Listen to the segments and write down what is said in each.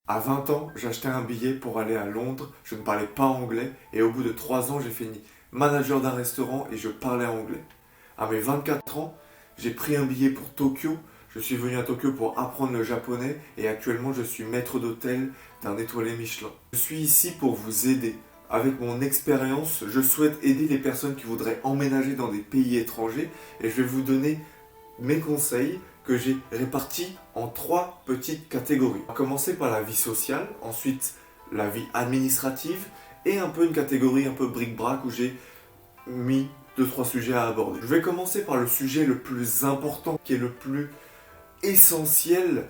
À 20 ans, j'ai acheté un billet pour aller à Londres, je ne parlais pas anglais et au bout de 3 ans, j'ai fini manager d'un restaurant et je parlais anglais. À mes 24 ans, j'ai pris un billet pour Tokyo, je suis venu à Tokyo pour apprendre le japonais et actuellement je suis maître d'hôtel d'un étoilé Michelin. Je suis ici pour vous aider. Avec mon expérience, je souhaite aider les personnes qui voudraient emménager dans des pays étrangers et je vais vous donner mes conseils que j'ai répartis en 3 petites catégories. On va commencer par la vie sociale, ensuite la vie administrative et un peu une catégorie un peu bric-brac où j'ai mis 2 3 sujets à aborder. Je vais commencer par le sujet le plus important, qui est le plus essentiel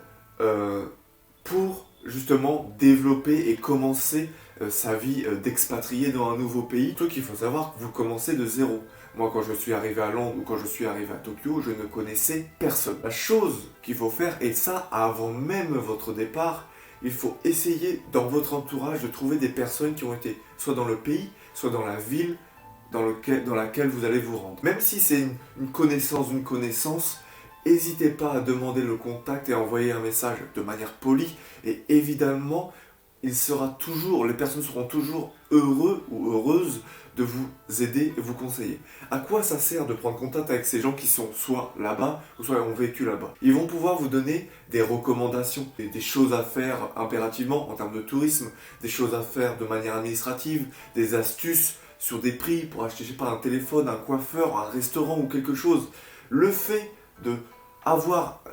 pour justement développer et commencer sa vie d'expatrié dans un nouveau pays. Surtout qu'il faut savoir que vous commencez de zéro. Moi, quand je suis arrivé à Londres ou quand je suis arrivé à Tokyo, je ne connaissais personne. La chose qu'il faut faire, et ça avant même votre départ, il faut essayer dans votre entourage de trouver des personnes qui ont été soit dans le pays, soit dans la ville dans laquelle vous allez vous rendre. Même si c'est une connaissance, n'hésitez pas à demander le contact et à envoyer un message de manière polie. Et évidemment, les personnes seront toujours heureux ou heureuses de vous aider et vous conseiller. À quoi ça sert de prendre contact avec ces gens qui sont soit là-bas ou soit ont vécu là-bas? Ils vont pouvoir vous donner des recommandations, des choses à faire impérativement en termes de tourisme, des choses à faire de manière administrative, des astuces sur des prix pour acheter, je sais pas, un téléphone, un coiffeur, un restaurant ou quelque chose. Le fait de avoir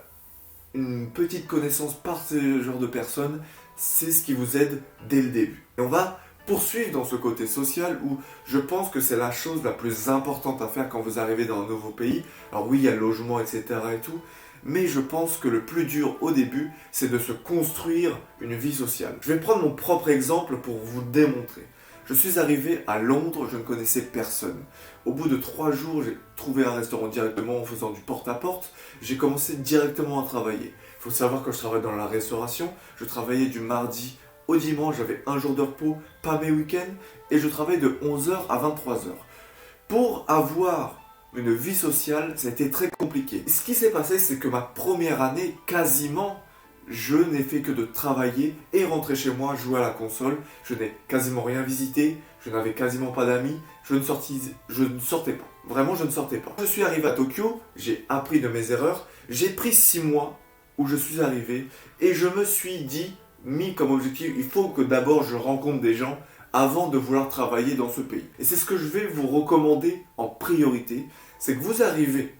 une petite connaissance par ce genre de personnes, c'est ce qui vous aide dès le début. Et on va poursuivre dans ce côté social où je pense que c'est la chose la plus importante à faire quand vous arrivez dans un nouveau pays. Alors oui, il y a le logement, etc. et tout, mais je pense que le plus dur au début, c'est de se construire une vie sociale. Je vais prendre mon propre exemple pour vous le démontrer. Je suis arrivé à Londres, je ne connaissais personne. Au bout de 3 jours, j'ai trouvé un restaurant directement en faisant du porte-à-porte. J'ai commencé directement à travailler. Il faut savoir que je travaille dans la restauration. Je travaillais du mardi au dimanche, j'avais un jour de repos, pas mes week-ends. Et je travaillais de 11 h à 23 h. Pour avoir une vie sociale, ça a été très compliqué. Ce qui s'est passé, c'est que ma première année, quasiment, je n'ai fait que de travailler et rentrer chez moi, jouer à la console. Je n'ai quasiment rien visité, je n'avais quasiment pas d'amis, je ne sortais pas. Vraiment, je ne sortais pas. Je suis arrivé à Tokyo, j'ai appris de mes erreurs, j'ai pris 6 mois où je suis arrivé et je me suis mis comme objectif, il faut que d'abord je rencontre des gens avant de vouloir travailler dans ce pays. Et c'est ce que je vais vous recommander en priorité, c'est que vous arrivez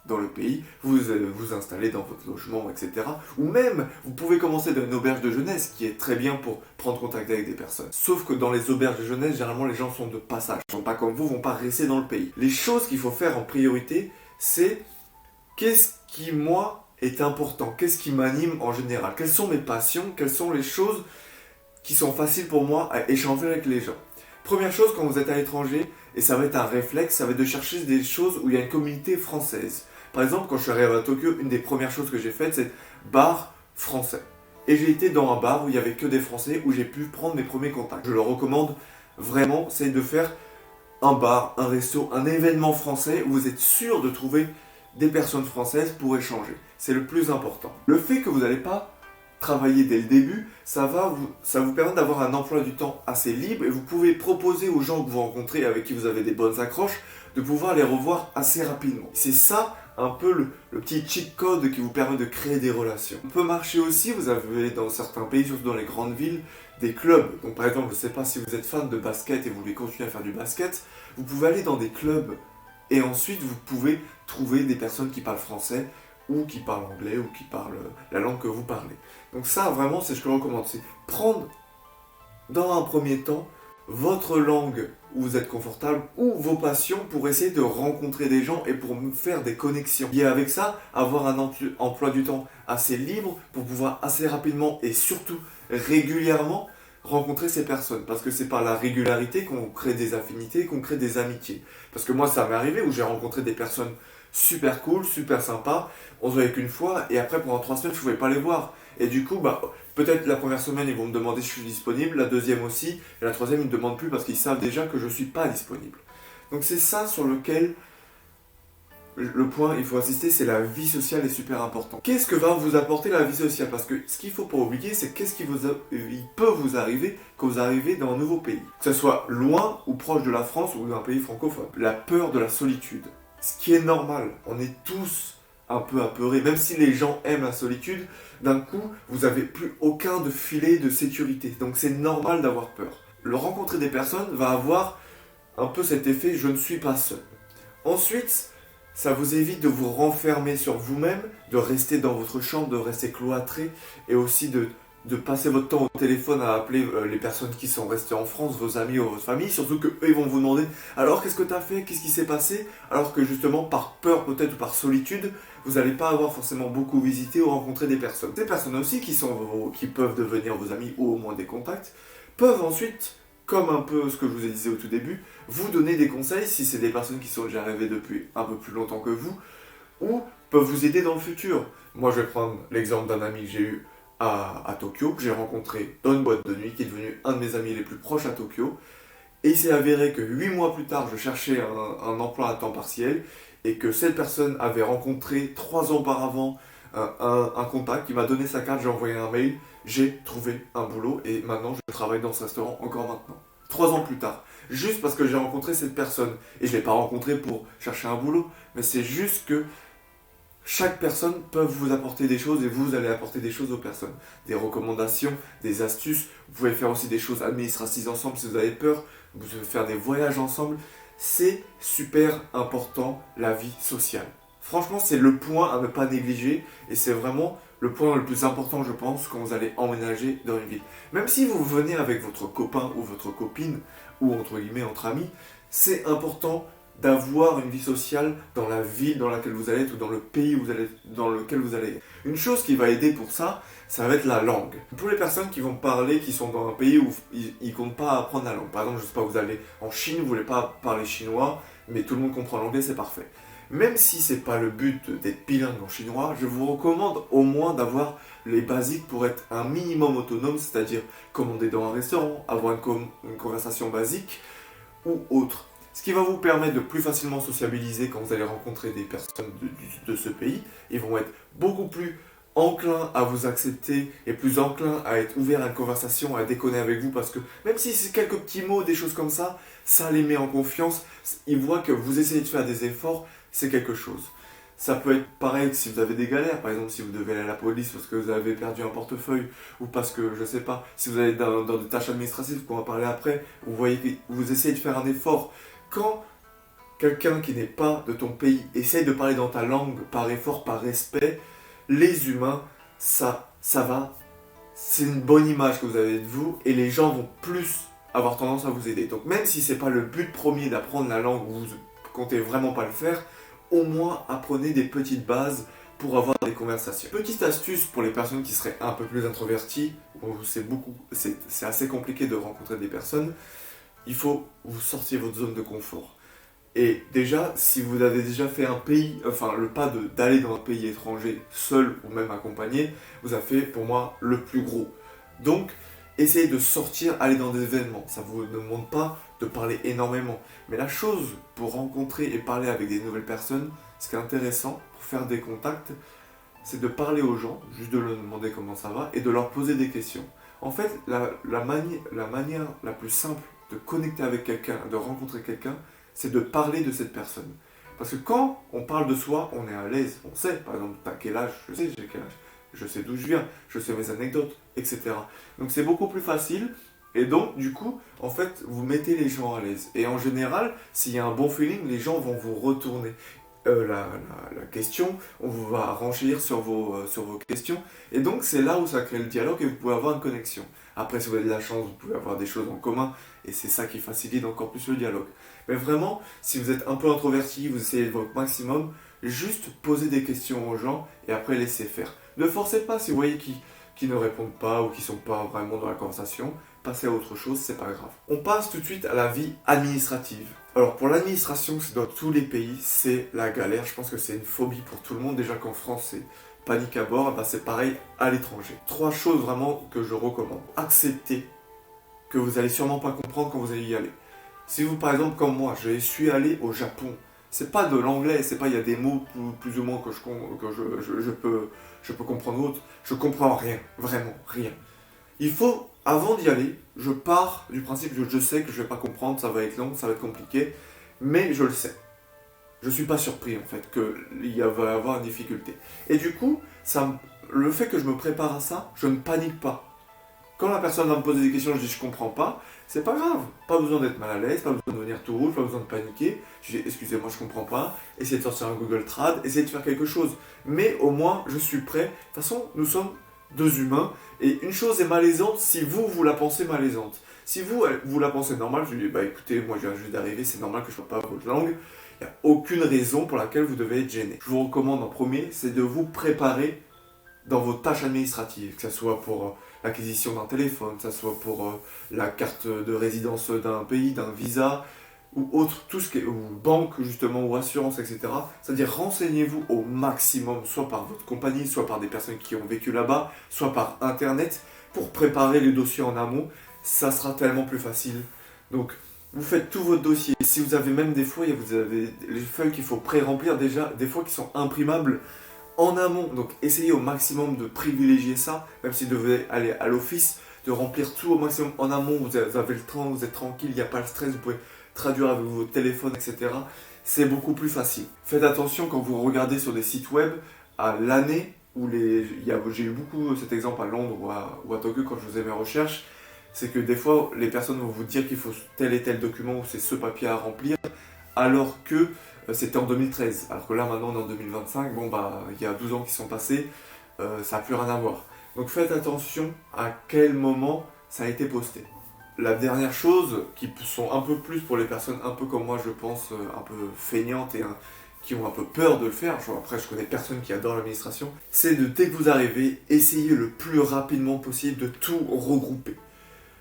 dans le pays, vous vous installez dans votre logement, etc. Ou même, vous pouvez commencer dans une auberge de jeunesse, qui est très bien pour prendre contact avec des personnes. Sauf que dans les auberges de jeunesse, généralement, les gens sont de passage. Ils ne sont pas comme vous, vont pas rester dans le pays. Les choses qu'il faut faire en priorité, c'est qu'est-ce qui, moi, est important? Qu'est-ce qui m'anime en général? Quelles sont mes passions? Quelles sont les choses qui sont faciles pour moi à échanger avec les gens? Première chose, quand vous êtes à l'étranger, et ça va être un réflexe, ça va être de chercher des choses où il y a une communauté française. Par exemple, quand je suis arrivé à Tokyo, une des premières choses que j'ai faites, c'est bar français. Et j'ai été dans un bar où il n'y avait que des Français, où j'ai pu prendre mes premiers contacts. Je le recommande vraiment, c'est de faire un bar, un resto, un événement français où vous êtes sûr de trouver des personnes françaises pour échanger. C'est le plus important. Le fait que vous n'allez pas travailler dès le début, ça vous permet d'avoir un emploi du temps assez libre et vous pouvez proposer aux gens que vous rencontrez, avec qui vous avez des bonnes accroches, de pouvoir les revoir assez rapidement. C'est ça un peu le petit cheat code qui vous permet de créer des relations. On peut marcher aussi, vous avez dans certains pays, surtout dans les grandes villes, des clubs. Donc par exemple, je ne sais pas si vous êtes fan de basket et vous voulez continuer à faire du basket, vous pouvez aller dans des clubs et ensuite vous pouvez trouver des personnes qui parlent français ou qui parlent anglais ou qui parlent la langue que vous parlez. Donc ça vraiment c'est ce que je recommande, c'est prendre dans un premier temps votre langue où vous êtes confortable ou vos passions pour essayer de rencontrer des gens et pour faire des connexions. Et avec ça, avoir un emploi du temps assez libre pour pouvoir assez rapidement et surtout régulièrement rencontrer ces personnes. Parce que c'est par la régularité qu'on crée des affinités, qu'on crée des amitiés. Parce que moi ça m'est arrivé où j'ai rencontré des personnes super cool, super sympa, on se voyait qu'une fois et après pendant 3 semaines je ne pouvais pas les voir. Et du coup, peut-être la première semaine ils vont me demander si je suis disponible, la deuxième aussi, et la troisième ils ne me demandent plus parce qu'ils savent déjà que je ne suis pas disponible. Donc c'est ça sur lequel le point, il faut insister, c'est la vie sociale est super important. Qu'est-ce que va vous apporter la vie sociale? Parce que ce qu'il faut pas oublier, c'est il peut vous arriver quand vous arrivez dans un nouveau pays. Que ce soit loin ou proche de la France ou d'un pays francophone. La peur de la solitude. Ce qui est normal, on est tous un peu apeurés. Même si les gens aiment la solitude, d'un coup, vous n'avez plus aucun de filet de sécurité. Donc c'est normal d'avoir peur. Le rencontrer des personnes va avoir un peu cet effet « je ne suis pas seul ». Ensuite, ça vous évite de vous renfermer sur vous-même, de rester dans votre chambre, de rester cloîtré et aussi de passer votre temps au téléphone à appeler les personnes qui sont restées en France, vos amis ou votre famille, surtout qu'eux ils vont vous demander alors qu'est-ce que tu as fait, qu'est-ce qui s'est passé, alors que justement par peur peut-être ou par solitude, vous n'allez pas avoir forcément beaucoup visité ou rencontré des personnes. Ces personnes aussi qui peuvent devenir vos amis ou au moins des contacts, peuvent ensuite, comme un peu ce que je vous ai dit au tout début, vous donner des conseils si c'est des personnes qui sont déjà arrivées depuis un peu plus longtemps que vous, ou peuvent vous aider dans le futur. Moi je vais prendre l'exemple d'un ami que j'ai eu à Tokyo, que j'ai rencontré dans une boîte de nuit, qui est devenu un de mes amis les plus proches à Tokyo, et il s'est avéré que 8 mois plus tard, je cherchais un emploi à temps partiel, et que cette personne avait rencontré 3 ans auparavant un contact qui m'a donné sa carte, j'ai envoyé un mail, j'ai trouvé un boulot, et maintenant je travaille dans ce restaurant encore maintenant. 3 ans plus tard, juste parce que j'ai rencontré cette personne, et je ne l'ai pas rencontré pour chercher un boulot, mais c'est juste que chaque personne peut vous apporter des choses et vous allez apporter des choses aux personnes. Des recommandations, des astuces. Vous pouvez faire aussi des choses administratives ensemble si vous avez peur. Vous pouvez faire des voyages ensemble. C'est super important, la vie sociale. Franchement, c'est le point à ne pas négliger et c'est vraiment le point le plus important, je pense, quand vous allez emménager dans une ville. Même si vous venez avec votre copain ou votre copine ou entre guillemets entre amis, c'est important d'avoir une vie sociale dans la ville dans laquelle vous allez être ou dans le pays dans lequel vous allez être. Une chose qui va aider pour ça, ça va être la langue. Pour les personnes qui vont parler, qui sont dans un pays où ils ne comptent pas apprendre la langue. Par exemple, je sais pas, vous allez en Chine, vous voulez pas parler chinois, mais tout le monde comprend l'anglais, c'est parfait. Même si c'est pas le but d'être bilingue en chinois, je vous recommande au moins d'avoir les basiques pour être un minimum autonome, c'est-à-dire commander dans un restaurant, avoir une conversation basique ou autre. Ce qui va vous permettre de plus facilement sociabiliser quand vous allez rencontrer des personnes de ce pays. Ils vont être beaucoup plus enclins à vous accepter et plus enclins à être ouverts à une conversation, à déconner avec vous parce que même si c'est quelques petits mots, des choses comme ça les met en confiance. Ils voient que vous essayez de faire des efforts, c'est quelque chose. Ça peut être pareil si vous avez des galères, par exemple si vous devez aller à la police parce que vous avez perdu un portefeuille ou parce que, je sais pas, si vous allez dans des tâches administratives qu'on va parler après, vous voyez que vous essayez de faire un effort. Quand quelqu'un qui n'est pas de ton pays essaye de parler dans ta langue par effort, par respect, les humains, ça va, c'est une bonne image que vous avez de vous et les gens vont plus avoir tendance à vous aider. Donc même si c'est pas le but premier d'apprendre la langue ou vous comptez vraiment pas le faire, au moins apprenez des petites bases pour avoir des conversations. Petite astuce pour les personnes qui seraient un peu plus introverties, où c'est assez compliqué de rencontrer des personnes, il faut vous sortir votre zone de confort. Et déjà, si vous avez déjà fait le pas d'aller dans un pays étranger seul ou même accompagné, vous avez fait pour moi le plus gros. Donc, essayez de sortir, aller dans des événements. Ça ne vous demande pas de parler énormément. Mais la chose pour rencontrer et parler avec des nouvelles personnes, ce qui est intéressant pour faire des contacts, c'est de parler aux gens, juste de leur demander comment ça va et de leur poser des questions. En fait, la manière la plus simple de connecter avec quelqu'un, de rencontrer quelqu'un, c'est de parler de cette personne. Parce que quand on parle de soi, on est à l'aise, on sait, par exemple, t'as quel âge, je sais j'ai quel âge, je sais d'où je viens, je sais mes anecdotes, etc. Donc c'est beaucoup plus facile, et donc du coup, en fait, vous mettez les gens à l'aise. Et en général, s'il y a un bon feeling, les gens vont vous retourner la question, on va renchérir sur vos questions, et donc c'est là où ça crée le dialogue et vous pouvez avoir une connexion. Après, si vous avez de la chance, vous pouvez avoir des choses en commun, et c'est ça qui facilite encore plus le dialogue. Mais vraiment, si vous êtes un peu introverti, vous essayez de votre maximum, juste posez des questions aux gens, et après laissez faire. Ne forcez pas si vous voyez qui ne répondent pas, ou qui ne sont pas vraiment dans la conversation, passez à autre chose, c'est pas grave. On passe tout de suite à la vie administrative. Alors pour l'administration, c'est dans tous les pays, c'est la galère. Je pense que c'est une phobie pour tout le monde. Déjà qu'en France, c'est panique à bord, c'est pareil à l'étranger. 3 choses vraiment que je recommande. Acceptez que vous allez sûrement pas comprendre quand vous allez y aller. Si vous, par exemple, comme moi, je suis allé au Japon, C'est pas de l'anglais, c'est pas il y a des mots plus ou moins que je peux comprendre ou autre. Je comprends rien, vraiment rien. Il faut, avant d'y aller, je pars du principe que je sais que je vais pas comprendre, ça va être long, ça va être compliqué, mais je le sais. Je suis pas surpris en fait va y avoir une difficulté. Et du coup, le fait que je me prépare à ça, je ne panique pas. Quand la personne va me poser des questions, je dis je comprends pas, c'est pas grave. Pas besoin d'être mal à l'aise, pas besoin de devenir tout rouge, pas besoin de paniquer. Je dis excusez-moi, je comprends pas. Essayez de sortir un Google Trad, essayez de faire quelque chose. Mais au moins, je suis prêt. De toute façon, nous sommes deux humains. Et une chose est malaisante si vous la pensez malaisante. Si vous la pensez normale, je dis bah écoutez, moi je viens juste d'arriver, c'est normal que je ne parle pas votre langue. Il n'y a aucune raison pour laquelle vous devez être gêné. Je vous recommande en premier, c'est de vous préparer dans vos tâches administratives, que ce soit pour l'acquisition d'un téléphone, que ce soit pour la carte de résidence d'un pays, d'un visa, ou autre, tout ce qui est, ou banque justement, ou assurance, etc. C'est-à-dire renseignez-vous au maximum, soit par votre compagnie, soit par des personnes qui ont vécu là-bas, soit par internet, pour préparer les dossiers en amont. Ça sera tellement plus facile. Donc, vous faites tout votre dossier. Si vous avez même des fois, vous avez les feuilles qu'il faut pré-remplir déjà, des fois qui sont imprimables en amont. Donc essayez au maximum de privilégier ça, même si vous devez aller à l'office, de remplir tout au maximum en amont. Vous avez le temps, vous êtes tranquille, il n'y a pas le stress, vous pouvez traduire avec votre téléphone, etc. C'est beaucoup plus facile. Faites attention quand vous regardez sur des sites web à l'année où j'ai eu beaucoup cet exemple à Londres ou à Tokyo quand je faisais mes recherches. C'est que des fois, les personnes vont vous dire qu'il faut tel et tel document ou c'est ce papier à remplir, alors que c'était en 2013. Alors que là, maintenant, on est en 2025. Bon, bah, il y a 12 ans qui sont passés, ça n'a plus rien à voir. Donc faites attention à quel moment ça a été posté. La dernière chose, qui sont un peu plus pour les personnes un peu comme moi, je pense, un peu feignantes et qui ont un peu peur de le faire, après je connais personne qui adore l'administration, c'est de dès que vous arrivez, essayez le plus rapidement possible de tout regrouper.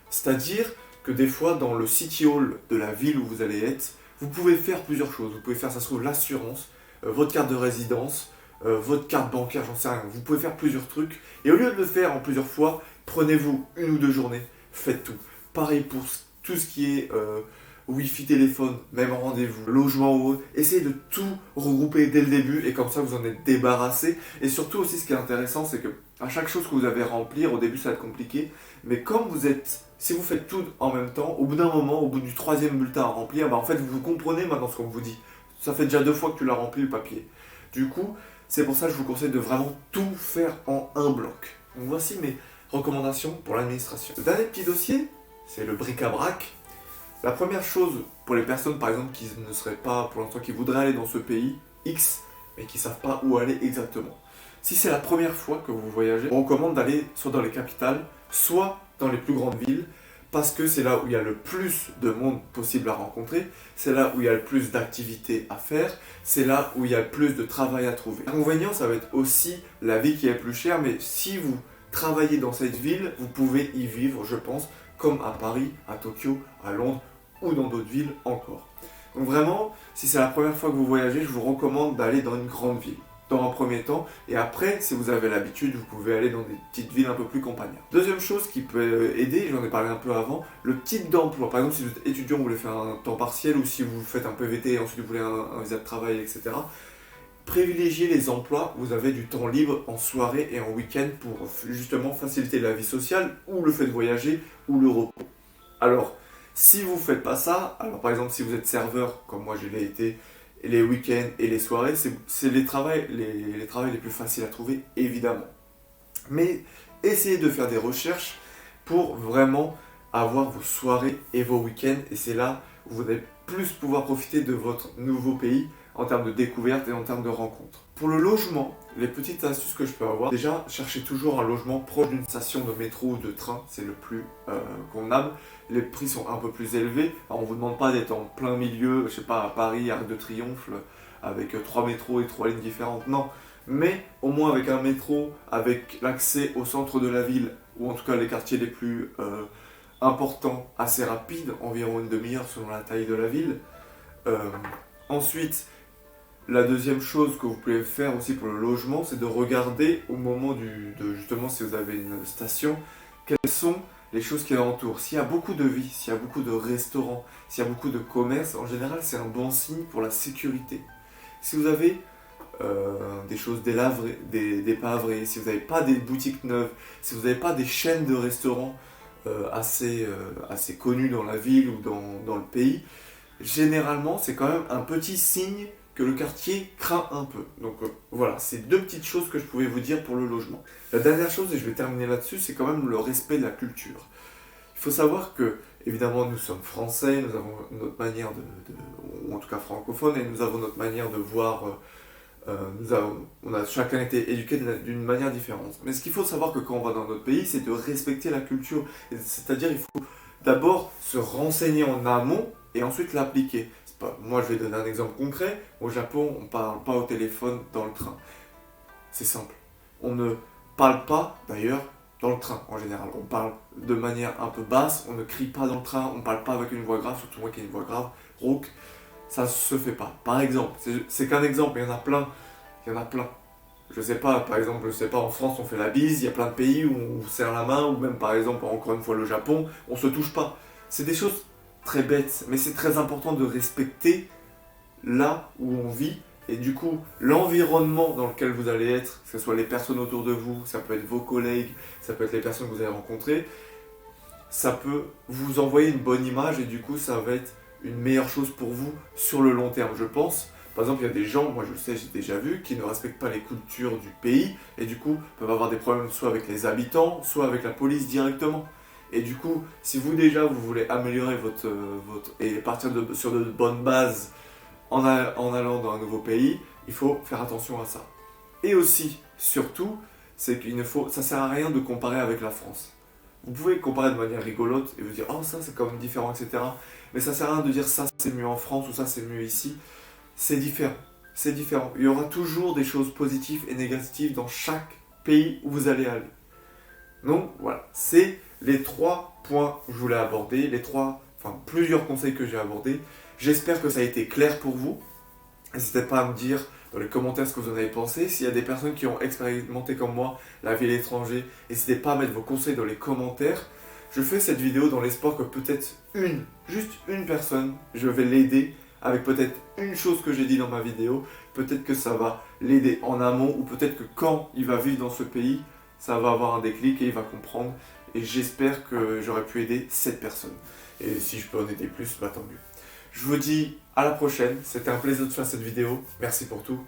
C'est-à-dire que des fois, dans le City Hall de la ville où vous allez être, vous pouvez faire plusieurs choses. Vous pouvez faire, ça se trouve, l'assurance, votre carte de résidence, votre carte bancaire, j'en sais rien. Vous pouvez faire plusieurs trucs. Et au lieu de le faire en plusieurs fois, prenez-vous une ou deux journées, faites tout. Pareil pour tout ce qui est Wi-Fi, téléphone, même rendez-vous, logement ou autre. Essayez de tout regrouper dès le début et comme ça vous en êtes débarrassé. Et surtout aussi ce qui est intéressant, c'est que à chaque chose que vous avez à remplir, au début ça va être compliqué, mais comme si vous faites tout en même temps, au bout d'un moment, au bout du troisième bulletin à remplir, bah en fait vous comprenez maintenant ce qu'on vous dit. Ça fait déjà 2 fois que tu l'as rempli le papier. Du coup, c'est pour ça que je vous conseille de vraiment tout faire en un bloc. Donc voici mes recommandations pour l'administration. Le dernier petit dossier, c'est le bric-à-brac. La première chose pour les personnes par exemple qui ne seraient pas pour l'instant, qui voudraient aller dans ce pays X, mais qui ne savent pas où aller exactement. Si c'est la première fois que vous voyagez, on recommande d'aller soit dans les capitales, soit dans les plus grandes villes, parce que c'est là où il y a le plus de monde possible à rencontrer, c'est là où il y a le plus d'activités à faire, c'est là où il y a le plus de travail à trouver. L'inconvénient, ça va être aussi la vie qui est plus chère, mais si vous travaillez dans cette ville, vous pouvez y vivre, je pense, comme à Paris, à Tokyo, à Londres, ou dans d'autres villes encore. Donc vraiment, si c'est la première fois que vous voyagez, je vous recommande d'aller dans une grande ville, dans un premier temps, et après, si vous avez l'habitude, vous pouvez aller dans des petites villes un peu plus campagnardes. Deuxième chose qui peut aider, j'en ai parlé un peu avant, le type d'emploi. Par exemple, si vous êtes étudiant, vous voulez faire un temps partiel, ou si vous faites un PVT et ensuite vous voulez un visa de travail, etc., privilégiez les emplois où vous avez du temps libre en soirée et en week-end pour justement faciliter la vie sociale, ou le fait de voyager, ou le repos. Alors, si vous ne faites pas ça, alors par exemple si vous êtes serveur, comme moi je l'ai été, les week-ends et les soirées, c'est les travails les plus faciles à trouver, évidemment. Mais essayez de faire des recherches pour vraiment avoir vos soirées et vos week-ends, et c'est là où vous allez plus pouvoir profiter de votre nouveau pays en termes de découverte et en termes de rencontres. Pour le logement, les petites astuces que je peux avoir, déjà cherchez toujours un logement proche d'une station de métro ou de train, c'est le plus convenable. Les prix sont un peu plus élevés, alors on ne vous demande pas d'être en plein milieu, je sais pas, à Paris, Arc de Triomphe, avec 3 métros et 3 lignes différentes, non. Mais au moins avec un métro, avec l'accès au centre de la ville, ou en tout cas les quartiers les plus importants, assez rapide, environ une demi-heure selon la taille de la ville. Ensuite, la deuxième chose que vous pouvez faire aussi pour le logement, c'est de regarder au moment justement si vous avez une station, quelles sont les choses qui l'entourent. S'il y a beaucoup de vie, s'il y a beaucoup de restaurants, s'il y a beaucoup de commerce, en général, c'est un bon signe pour la sécurité. Si vous avez des choses dépavrées, si vous n'avez pas des boutiques neuves, si vous n'avez pas des chaînes de restaurants assez connues dans la ville ou dans le pays, généralement, c'est quand même un petit signe que le quartier craint un peu. Donc voilà, c'est deux petites choses que je pouvais vous dire pour le logement. La dernière chose, et je vais terminer là-dessus, c'est quand même le respect de la culture. Il faut savoir que, évidemment, nous sommes français, nous avons notre manière ou en tout cas francophone, et nous avons notre manière de voir, on a chacun été éduqué d'une manière différente. Mais ce qu'il faut savoir que quand on va dans notre pays, c'est de respecter la culture. C'est-à-dire, il faut d'abord se renseigner en amont et ensuite l'appliquer. Moi, je vais donner un exemple concret. Au Japon, on ne parle pas au téléphone dans le train. C'est simple. On ne parle pas, d'ailleurs, dans le train, en général. On parle de manière un peu basse, on ne crie pas dans le train, on ne parle pas avec une voix grave, surtout moi qui ai une voix grave, rauque. Ça ne se fait pas. Par exemple, c'est qu'un exemple, il y en a plein. Il y en a plein. Je sais pas, par exemple, en France, on fait la bise, il y a plein de pays où on serre la main, ou même, par exemple, encore une fois, le Japon, on se touche pas. C'est des choses très bête, mais c'est très important de respecter là où on vit et du coup l'environnement dans lequel vous allez être, que ce soit les personnes autour de vous, ça peut être vos collègues, ça peut être les personnes que vous allez rencontrer, ça peut vous envoyer une bonne image et du coup ça va être une meilleure chose pour vous sur le long terme, je pense. Par exemple, il y a des gens, moi je le sais, j'ai déjà vu, qui ne respectent pas les cultures du pays et du coup peuvent avoir des problèmes soit avec les habitants, soit avec la police directement. Et du coup, si vous déjà vous voulez améliorer et partir sur de bonnes bases en allant dans un nouveau pays, il faut faire attention à ça. Et aussi, surtout, c'est ça sert à rien de comparer avec la France. Vous pouvez comparer de manière rigolote et vous dire oh ça c'est quand même différent, etc. Mais ça sert à rien de dire ça c'est mieux en France ou ça c'est mieux ici. C'est différent. C'est différent. Il y aura toujours des choses positives et négatives dans chaque pays où vous allez aller. Donc voilà, c'est les 3 points que je voulais aborder, plusieurs conseils que j'ai abordés. J'espère que ça a été clair pour vous. N'hésitez pas à me dire dans les commentaires ce que vous en avez pensé. S'il y a des personnes qui ont expérimenté comme moi la vie à l'étranger, n'hésitez pas à mettre vos conseils dans les commentaires. Je fais cette vidéo dans l'espoir que peut-être juste une personne, je vais l'aider avec peut-être une chose que j'ai dit dans ma vidéo. Peut-être que ça va l'aider en amont ou peut-être que quand il va vivre dans ce pays, ça va avoir un déclic et il va comprendre. Et j'espère que j'aurai pu aider cette personne. Et si je peux en aider plus, bah tant mieux. Je vous dis à la prochaine. C'était un plaisir de faire cette vidéo. Merci pour tout.